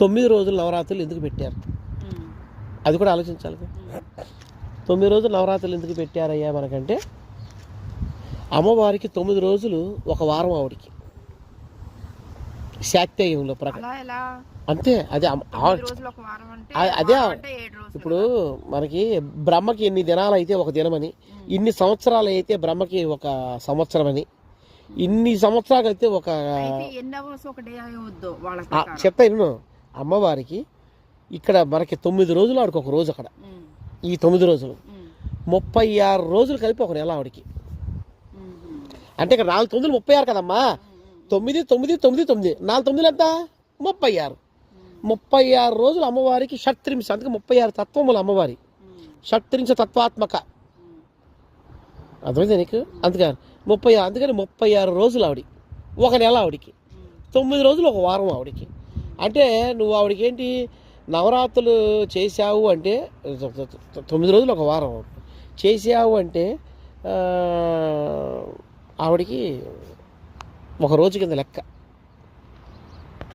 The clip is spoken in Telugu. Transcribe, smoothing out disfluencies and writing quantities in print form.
9 రోజులు నవరాత్రులు ఎందుకు పెట్టారు? అది కూడా ఆలోచించాలి. 9 రోజులు నవరాత్రులు ఎందుకు పెట్టారయ్యా మనకంటే, అమ్మవారికి 9 రోజులు ఒక వారం ఆవిడికి శాక్తేయంలో అంతే. అదే అదే ఇప్పుడు మనకి బ్రహ్మకి ఎన్ని దినాలు అయితే ఒక దినమని, ఇన్ని సంవత్సరాలు అయితే బ్రహ్మకి ఒక సంవత్సరం అని, ఇన్ని సంవత్సరాలు అయితే ఒక చెప్తా ఇన్ను. అమ్మవారికి ఇక్కడ మనకి 9 రోజులు ఆవిడకి ఒక రోజు అక్కడ. ఈ 9 రోజులు 36 రోజులు కలిపి ఒక నెల ఆవిడకి. అంటే ఇక్కడ 4 9 36 కదమ్మా. 9 9 9 9 4 9 ఎంత? 36. 36 రోజులు అమ్మవారికి షట్త్రింశ, అందుకే 36 తత్వములు అమ్మవారి షట్త్రింశ తత్వాత్మక. అర్థమైంది నీకు? అందుకని 36 రోజులు ఆవిడ ఒక నెల ఆవిడికి, 9 రోజులు ఒక వారం ఆవిడికి. అంటే నువ్వు ఆవిడకి ఏంటి నవరాత్రులు చేశావు అంటే 9 రోజులు ఒక వారం చేసావు అంటే ఆవిడికి ఒక రోజు కింద లెక్క.